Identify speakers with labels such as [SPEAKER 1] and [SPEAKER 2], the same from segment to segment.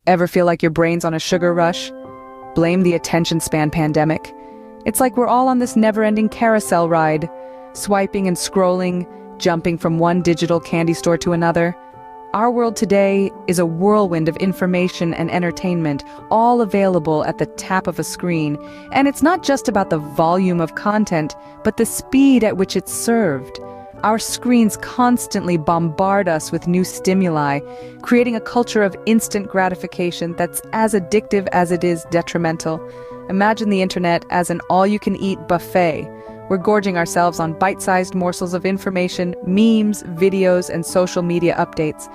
[SPEAKER 1] Ever feel like your brain's on a sugar rush? Blame the attention span pandemic. It's like we're all on this never-ending carousel ride, swiping and scrolling, jumping from one digital candy store to another. Our world today is a whirlwind of information and entertainment, all available at the tap of a screen. And it's not just about the volume of content, but the speed at which it's served. Our screens constantly bombard us with new stimuli, creating a culture of instant gratification that's as addictive as it is detrimental. Imagine the internet as an all-you-can-eat buffet. We're gorging ourselves on bite-sized morsels of information, memes, videos, and social media updates.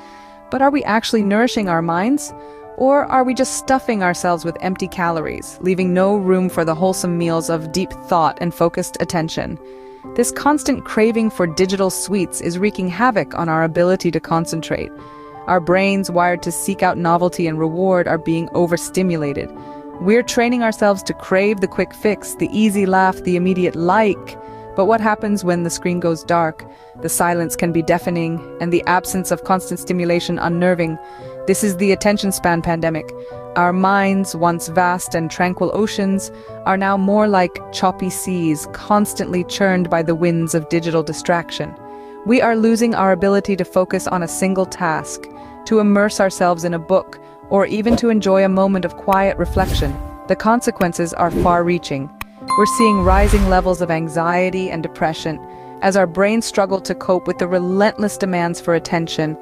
[SPEAKER 1] But are we actually nourishing our minds? Or are we just stuffing ourselves with empty calories, leaving no room for the wholesome meals of deep thought and focused attention? This constant craving for digital sweets is wreaking havoc on our ability to concentrate. Our brains, wired to seek out novelty and reward, are being overstimulated. We're training ourselves to crave the quick fix, the easy laugh, the immediate like. But what happens when the screen goes dark? The silence can be deafening, and the absence of constant stimulation unnerving. This is the attention span pandemic. Our minds, once vast and tranquil oceans, are now more like choppy seas, constantly churned by the winds of digital distraction. We are losing our ability to focus on a single task, to immerse ourselves in a book, or even to enjoy a moment of quiet reflection. The consequences are far-reaching. We're seeing rising levels of anxiety and depression as our brains struggle to cope with the relentless demands for attention.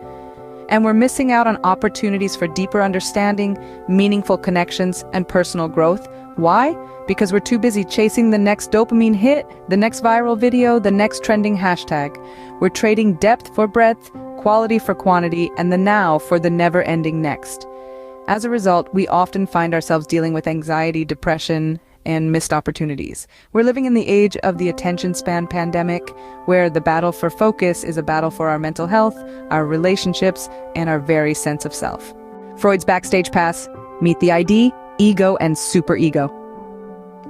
[SPEAKER 1] And we're missing out on opportunities for deeper understanding, meaningful connections, and personal growth. Why? Because we're too busy chasing the next dopamine hit, the next viral video, the next trending hashtag. We're trading depth for breadth, quality for quantity, and the now for the never-ending next. As a result, we often find ourselves dealing with anxiety, depression, and missed opportunities. We're living in the age of the attention span pandemic, where the battle for focus is a battle for our mental health, our relationships, and our very sense of self. Freud's backstage pass: meet the ID, ego, and superego.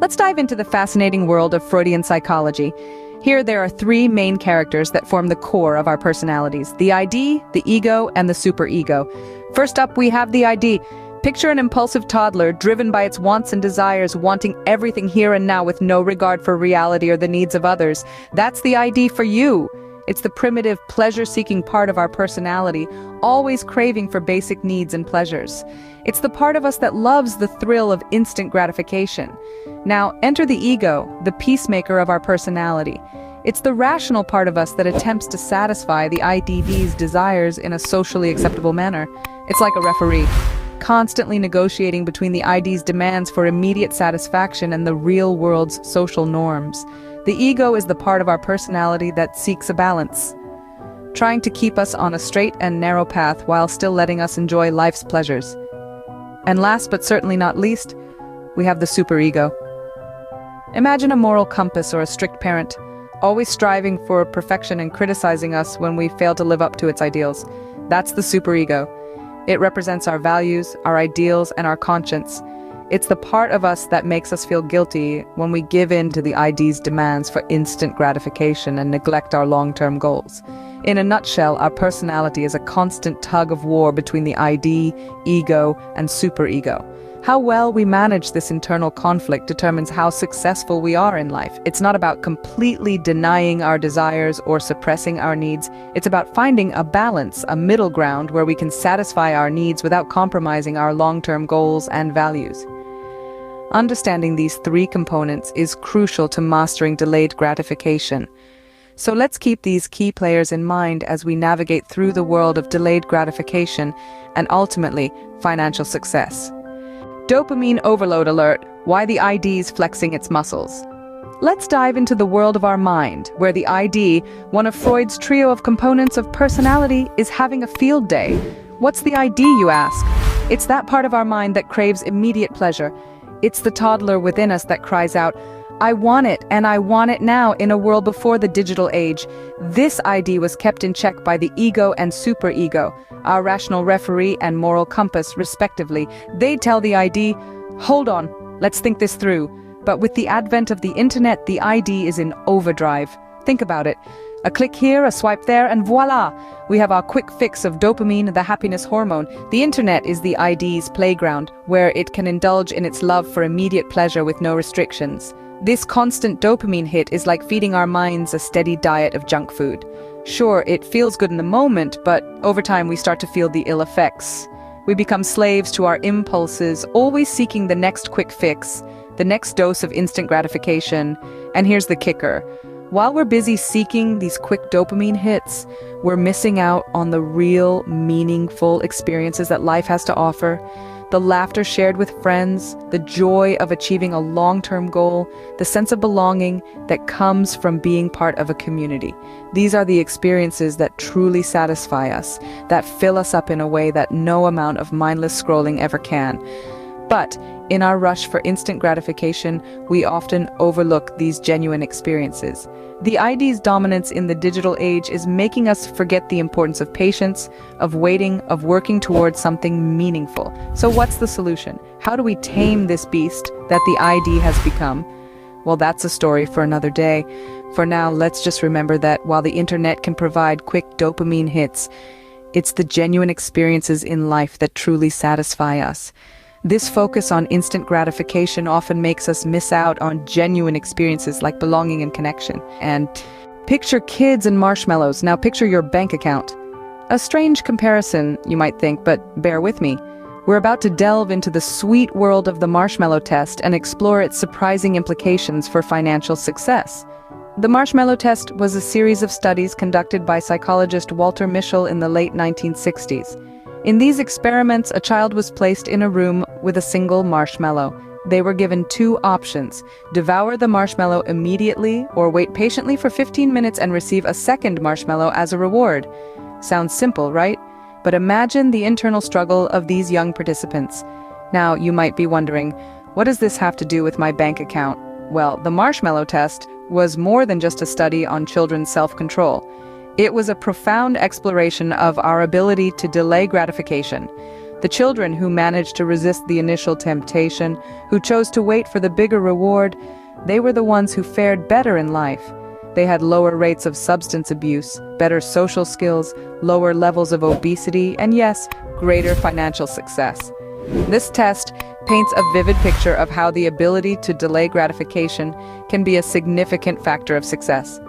[SPEAKER 1] Let's dive into the fascinating world of Freudian psychology. Here there are three main characters that form the core of our personalities: the ID, the ego, and the superego. First up, we have the ID. Picture an impulsive toddler driven by its wants and desires, wanting everything here and now with no regard for reality or the needs of others. That's the ID for you. It's the primitive, pleasure-seeking part of our personality, always craving for basic needs and pleasures. It's the part of us that loves the thrill of instant gratification. Now, enter the ego, the peacemaker of our personality. It's the rational part of us that attempts to satisfy the ID's desires in a socially acceptable manner. It's like a referee, constantly negotiating between the ID's demands for immediate satisfaction and the real world's social norms. The ego is the part of our personality that seeks a balance, trying to keep us on a straight and narrow path while still letting us enjoy life's pleasures. And last but certainly not least, we have the superego. Imagine a moral compass or a strict parent, always striving for perfection and criticizing us when we fail to live up to its ideals. That's the superego. It represents our values, our ideals, and our conscience. It's the part of us that makes us feel guilty when we give in to the ID's demands for instant gratification and neglect our long-term goals. In a nutshell, our personality is a constant tug of war between the ID, ego, and superego. How well we manage this internal conflict determines how successful we are in life. It's not about completely denying our desires or suppressing our needs. It's about finding a balance, a middle ground where we can satisfy our needs without compromising our long-term goals and values. Understanding these three components is crucial to mastering delayed gratification. So let's keep these key players in mind as we navigate through the world of delayed gratification and ultimately financial success. Dopamine overload alert: why the ID's flexing its muscles. Let's dive into the world of our mind, where the ID, one of Freud's trio of components of personality, is having a field day. What's the ID, you ask? It's that part of our mind that craves immediate pleasure. It's the toddler within us that cries out, "I want it, and I want it now," in a world before the digital age. This ID was kept in check by the ego and superego, our rational referee and moral compass, respectively. They tell the ID, "Hold on, let's think this through." But with the advent of the internet, the ID is in overdrive. Think about it. A click here, a swipe there, and voila! We have our quick fix of dopamine, the happiness hormone. The internet is the ID's playground, where it can indulge in its love for immediate pleasure with no restrictions. This constant dopamine hit is like feeding our minds a steady diet of junk food. Sure, it feels good in the moment, but over time we start to feel the ill effects. We become slaves to our impulses, always seeking the next quick fix, the next dose of instant gratification. And here's the kicker. While we're busy seeking these quick dopamine hits, we're missing out on the real, meaningful experiences that life has to offer. The laughter shared with friends, the joy of achieving a long-term goal, the sense of belonging that comes from being part of a community. These are the experiences that truly satisfy us, that fill us up in a way that no amount of mindless scrolling ever can. But in our rush for instant gratification, we often overlook these genuine experiences. The ID's dominance in the digital age is making us forget the importance of patience, of waiting, of working towards something meaningful. So what's the solution? How do we tame this beast that the ID has become? Well, that's a story for another day. For now, let's just remember that while the internet can provide quick dopamine hits, it's the genuine experiences in life that truly satisfy us. This focus on instant gratification often makes us miss out on genuine experiences like belonging and connection. And picture kids and marshmallows, now picture your bank account. A strange comparison, you might think, but bear with me. We're about to delve into the sweet world of the Marshmallow Test and explore its surprising implications for financial success. The Marshmallow Test was a series of studies conducted by psychologist Walter Mischel in the late 1960s. In these experiments, a child was placed in a room with a single marshmallow. They were given two options: devour the marshmallow immediately or wait patiently for 15 minutes and receive a second marshmallow as a reward. Sounds simple, right? But imagine the internal struggle of these young participants. Now, you might be wondering, what does this have to do with my bank account? Well, the Marshmallow Test was more than just a study on children's self-control. It was a profound exploration of our ability to delay gratification. The children who managed to resist the initial temptation, who chose to wait for the bigger reward, they were the ones who fared better in life. They had lower rates of substance abuse, better social skills, lower levels of obesity, and yes, greater financial success. This test paints a vivid picture of how the ability to delay gratification can be a significant factor of success.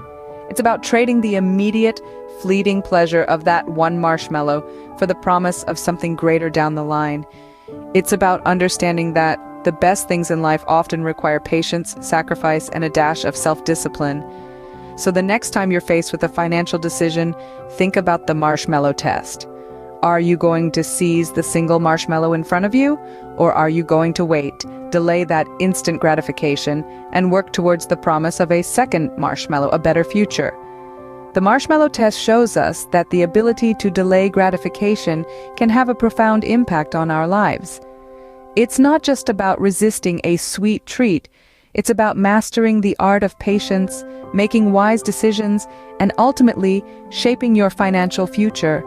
[SPEAKER 1] It's about trading the immediate, fleeting pleasure of that one marshmallow for the promise of something greater down the line. It's about understanding that the best things in life often require patience, sacrifice, and a dash of self-discipline. So the next time you're faced with a financial decision, think about the Marshmallow Test. Are you going to seize the single marshmallow in front of you? Or are you going to wait, delay that instant gratification, and work towards the promise of a second marshmallow, a better future? The Marshmallow Test shows us that the ability to delay gratification can have a profound impact on our lives. It's not just about resisting a sweet treat. It's about mastering the art of patience, making wise decisions, and ultimately shaping your financial future.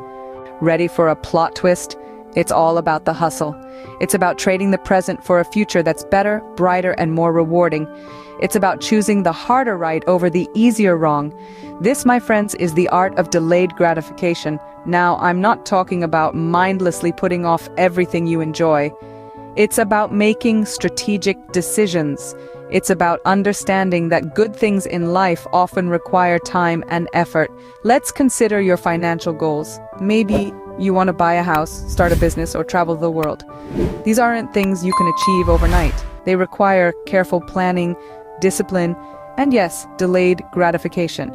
[SPEAKER 1] Ready for a plot twist? It's all about the hustle. It's about trading the present for a future that's better, brighter, and more rewarding. It's about choosing the harder right over the easier wrong. This, my friends, is the art of delayed gratification. Now, I'm not talking about mindlessly putting off everything you enjoy. It's about making strategic decisions. It's about understanding that good things in life often require time and effort. Let's consider your financial goals. Maybe you want to buy a house, start a business, or travel the world. These aren't things you can achieve overnight. They require careful planning, discipline, and yes, delayed gratification.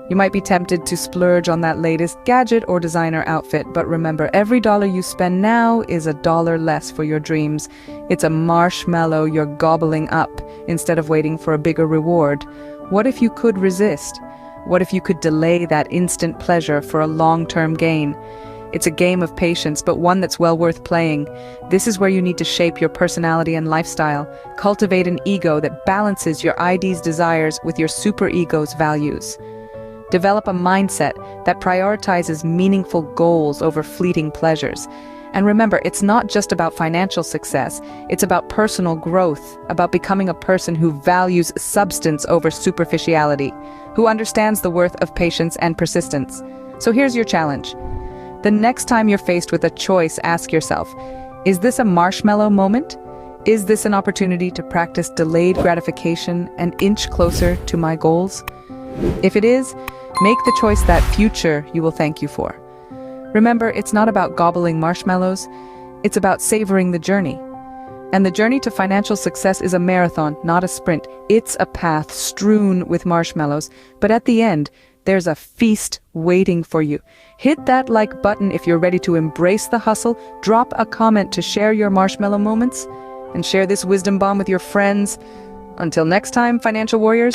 [SPEAKER 1] You might be tempted to splurge on that latest gadget or designer outfit, but remember, every dollar you spend now is a dollar less for your dreams. It's a marshmallow you're gobbling up instead of waiting for a bigger reward. What if you could resist? What if you could delay that instant pleasure for a long-term gain? It's a game of patience, but one that's well worth playing. This is where you need to shape your personality and lifestyle. Cultivate an ego that balances your ID's desires with your superego's values. Develop a mindset that prioritizes meaningful goals over fleeting pleasures. And remember, it's not just about financial success, it's about personal growth, about becoming a person who values substance over superficiality, who understands the worth of patience and persistence. So here's your challenge. The next time you're faced with a choice, ask yourself, is this a marshmallow moment? Is this an opportunity to practice delayed gratification and inch closer to my goals? If it is, make the choice that future you will thank you for. Remember, it's not about gobbling marshmallows, it's about savoring the journey. And the journey to financial success is a marathon, not a sprint. It's a path strewn with marshmallows, but at the end, there's a feast waiting for you. Hit that like button if you're ready to embrace the hustle, drop a comment to share your marshmallow moments, and share this wisdom bomb with your friends. Until next time, financial warriors.